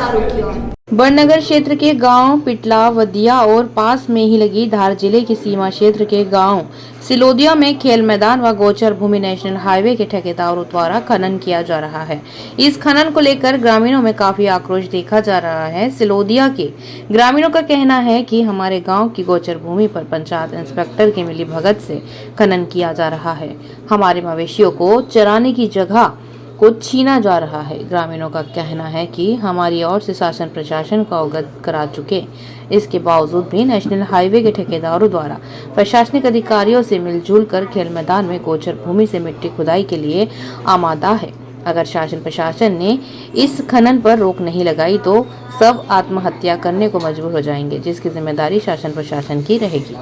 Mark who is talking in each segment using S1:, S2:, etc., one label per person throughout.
S1: समाचारों की ओर।
S2: बड़नगर क्षेत्र के गांव पिटला वदिया और पास में ही लगी धार जिले की सीमा क्षेत्र के गांव सिलोदिया में खेल मैदान व गोचर भूमि नेशनल हाईवे के ठेकेदारों द्वारा खनन किया जा रहा है। इस खनन को लेकर ग्रामीणों में काफी आक्रोश देखा जा रहा है। सिलोदिया के ग्रामीणों का कहना है कि हमारे गांव की गोचर भूमि पर पंचायत इंस्पेक्टर की मिलीभगत से खनन किया जा रहा है। हमारे मवेशियों को चराने की जगह को छीना जा रहा है। ग्रामीणों का कहना है कि हमारी ओर से शासन प्रशासन को अवगत करा चुके, इसके बावजूद भी नेशनल हाईवे के ठेकेदारों द्वारा प्रशासनिक अधिकारियों से मिलजुल कर खेल मैदान में गोचर भूमि से मिट्टी खुदाई के लिए आमादा है। अगर शासन प्रशासन ने इस खनन पर रोक नहीं लगाई तो सब आत्महत्या करने को मजबूर हो जाएंगे, जिसकी जिम्मेदारी शासन प्रशासन की रहेगी।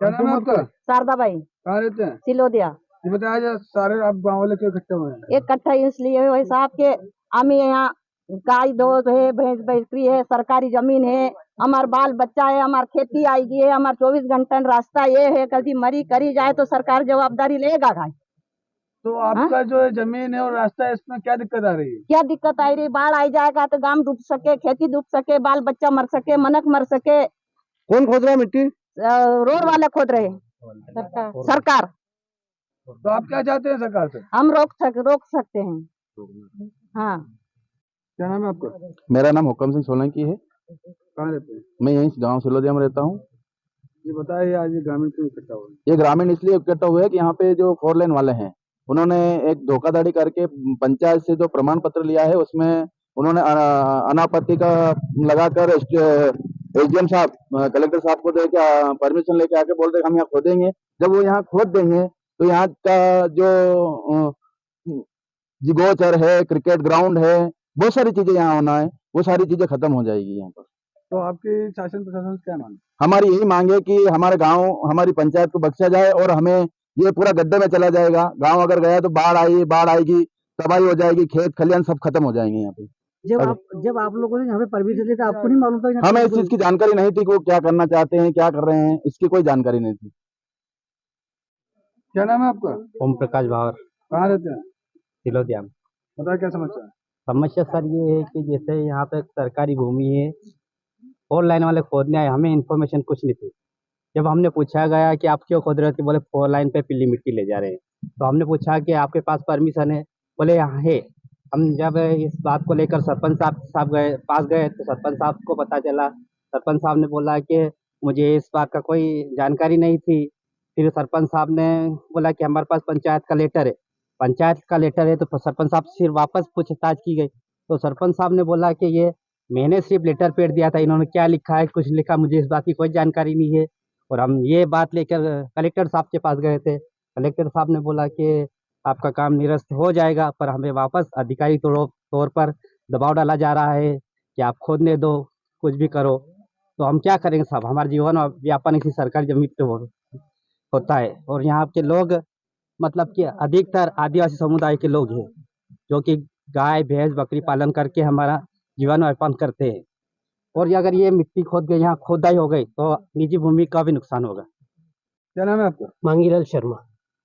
S3: क्या नाम है आपका?
S4: शारदा बाई,
S3: कहाँ रहते हैं?
S4: सिलोदिया।
S3: ये बताया सारे आप गाँव वाले क्यों इकट्ठे हुए हैं?
S4: इकट्ठा इसलिए हुए साहब के हमें यहाँ गाय दो है, भैंस बकरी है, सरकारी जमीन है, हमार बाल बच्चा है, हमार खेती आएगी है, हमार 24 घंटा रास्ता ये है, कभी मरी करी जाए तो सरकार जवाबदारी लेगा भाई।
S3: तो आपका जो है जमीन है और रास्ता है, इसमें क्या दिक्कत आ रही है?
S4: क्या दिक्कत आ रही? बाढ़ आ जाएगा तो गांव डूब सके, खेती डूब सके, बाल बच्चा मर सके, मनक मर सके।
S3: कौन खोद रहा है मिट्टी?
S4: रोड वाले खोद रहे सरकार।
S3: तो आप क्या चाहते हैं सरकार से?
S4: हम रोक सकते हैं। हाँ।
S3: क्या नाम है आपका?
S5: मेरा नाम हुक्म सिंह सोलंकी है।
S3: कहाँ रहते हैं?
S5: मैं यहीं गांव सिलोदिया में रहता हूँ।
S3: ये बताइए आज ये ग्रामीण क्यों इकट्ठा हुए?
S5: ये ग्रामीण इसलिए इकट्ठा हुए कि यहाँ पे जो 4 लेन वाले हैं, उन्होंने एक धोखाधड़ी करके पंचायत से जो प्रमाण पत्र लिया है उसमें उन्होंने अनापत्ति का लगाकर एसडीएम साहब कलेक्टर साहब को दे के परमिशन लेके आके बोल रहे हम यहाँ खोदेंगे। जब वो यहाँ खोद देंगे तो यहाँ का जो गोचर है, क्रिकेट ग्राउंड है, बहुत सारी चीजें यहाँ होना है, वो सारी चीजें खत्म हो जाएगी यहाँ पर।
S3: तो आपकी शासन प्रशासन से क्या मांग?
S5: हमारी यही मांग है कि हमारे गांव, हमारी पंचायत को बख्शा जाए और हमें ये पूरा गड्ढे में चला जाएगा। गांव अगर गया तो बाढ़ आएगी, तबाही हो जाएगी, खेत खलियान सब खत्म हो जाएंगे यहाँ पे।
S4: जब आप लोगों ने यहाँ पे परमिशन ली तो आपको नहीं मालूम था?
S5: हमें इस चीज की जानकारी नहीं थी कि वो क्या करना चाहते हैं, क्या कर रहे हैं, इसकी कोई जानकारी नहीं थी।
S3: क्या नाम है आपका?
S6: ओम प्रकाश भावर,
S3: कहाँ रहते हैं?
S6: सिलोदिया में।
S3: बताया क्या समस्या है?
S6: समस्या सर ये है कि जैसे यहाँ पे सरकारी भूमि है, 4 लाइन वाले खोदने आए, हमें इन्फॉर्मेशन कुछ नहीं थी। जब हमने पूछा गया कि आप क्यों खोद रहे हो, तो बोले 4 लाइन पे पीली मिट्टी ले जा रहे हैं। तो हमने पूछा कि आपके पास परमिशन है? बोले यहाँ है। हम जब इस बात को लेकर सरपंच साहब पास गए तो सरपंच साहब को पता चला। सरपंच साहब ने बोला कि मुझे इस बात का कोई जानकारी नहीं थी। फिर सरपंच साहब ने बोला कि हमारे पास पंचायत का लेटर है। पंचायत का लेटर है तो सरपंच साहब से फिर वापस पूछताछ की गई तो सरपंच साहब ने बोला कि ये मैंने सिर्फ लेटर पेड दिया था, इन्होंने क्या लिखा है कुछ लिखा, मुझे इस बात की कोई जानकारी नहीं है। और हम ये बात लेकर कलेक्टर साहब के पास गए थे। कलेक्टर साहब ने बोला कि आपका काम निरस्त हो जाएगा, पर हमें वापस अधिकारी तौर पर दबाव डाला जा रहा है कि आप खोदने दो, कुछ भी करो। तो हम क्या करेंगे साहब, हमारा जीवन व्यापन इसी सरकारी जमीन पे होता है। और यहाँ के लोग मतलब कि अधिकतर आदिवासी समुदाय के लोग हैं जो कि गाय भैंस बकरी पालन करके हमारा जीवन यापन करते हैं। और ये अगर ये मिट्टी खोद गई, यहाँ खोदाई हो गई तो निजी भूमि का भी नुकसान होगा।
S3: क्या नाम है आपका?
S4: मांगीलाल शर्मा,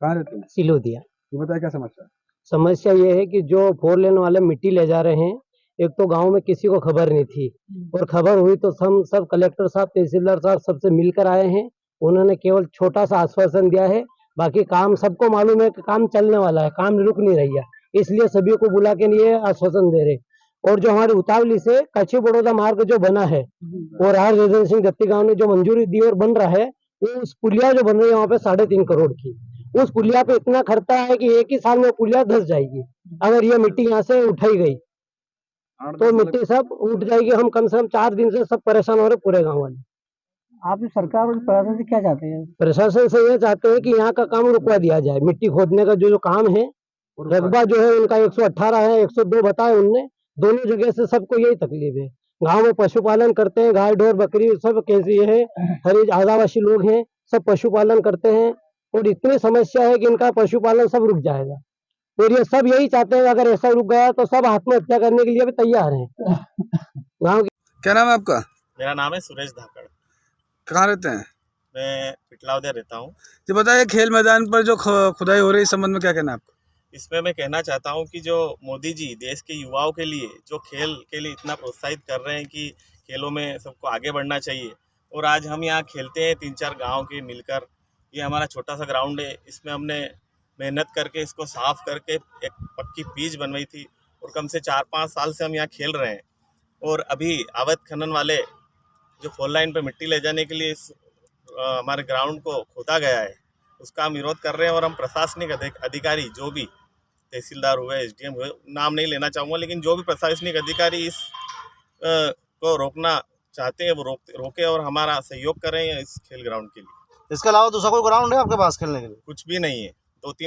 S3: कहाँ रहते हैं?
S4: सिलोदिया।
S3: ये बताया क्या समस्या है?
S4: समस्या ये है कि जो 4 लेन वाले मिट्टी ले जा रहे हैं, एक तो गांव में किसी को खबर नहीं थी और खबर हुई तो हम सब कलेक्टर साहब, तहसीलदार साहब सबसे मिलकर आए हैं। उन्होंने केवल छोटा सा आश्वासन दिया है, बाकी काम सबको मालूम है कि काम चलने वाला है, काम रुक नहीं रही है, इसलिए सभी को बुला के ये आश्वासन दे रहे। और जो हमारी उतावली से कच्ची बड़ौदा मार्ग जो बना है और राजेंद्र सिंह दत्ती गांव ने जो मंजूरी दी और बन रहा है, वो उस पुलिया जो बन रही है वहाँ पे 3.5 करोड़ की, उस पुलिया पे इतना खर्चा है कि एक ही साल में पुलिया धंस जाएगी। अगर ये मिट्टी यहाँ से उठाई गई तो मिट्टी सब उठ जाएगी। हम कम से कम 4 दिन से सब परेशान हो रहे पूरे गाँव वाले। आप सरकार और प्रशासन से क्या चाहते हैं? प्रशासन से ये चाहते हैं कि यहाँ का काम रुकवा दिया जाए। मिट्टी खोदने का जो काम है, रकबा जो है उनका 118 है, 102 बताया उनने। दोनों जगह से सबको यही तकलीफ है। गांव में पशुपालन करते हैं, गाय ढोर बकरी सब कैसी है, हरी आदिवासी लोग हैं, सब पशुपालन करते हैं और इतनी समस्या है कि इनका पशुपालन सब रुक जाएगा। और ये सब यही चाहते हैं अगर ऐसा रुक गया तो सब आत्महत्या करने के लिए भी तैयार हैं। गाँव की।
S3: क्या नाम है आपका?
S7: मेरा नाम है सुरेश धाकड़।
S3: कहाँ रहते हैं?
S7: मैं पिटलावदे रहता हूँ।
S3: ये बताइए खेल मैदान पर जो खुदाई हो रही है इस संबंध में क्या कहना है आपका?
S1: इसमें मैं कहना चाहता हूं कि जो मोदी जी देश के युवाओं के लिए जो खेल के लिए इतना प्रोत्साहित कर रहे हैं कि खेलों में सबको आगे बढ़ना चाहिए, और आज हम यहाँ खेलते हैं 3-4 गांव के मिलकर। ये हमारा छोटा सा ग्राउंड है, इसमें हमने मेहनत करके इसको साफ करके एक पक्की पिच बनवाई थी, और कम से 4-5 साल से हम यहाँ खेल रहे हैं। और अभी अवैध खनन वाले जो फोर लाइन पे मिट्टी ले जाने के लिए हमारे ग्राउंड को खोदा गया है, उसका हम विरोध कर रहे हैं। और हम प्रशासनिक अधिकारी जो भी तहसीलदार हुए, एसडीएम हुए, नाम नहीं लेना चाहूँगा, लेकिन जो भी प्रशासनिक अधिकारी इस को रोकना चाहते हैं वो रोके और हमारा सहयोग करें इस खेल ग्राउंड के लिए।
S7: इसके अलावा दूसरा कोई ग्राउंड है आपके पास खेलने के लिए?
S1: कुछ भी नहीं है, 2-3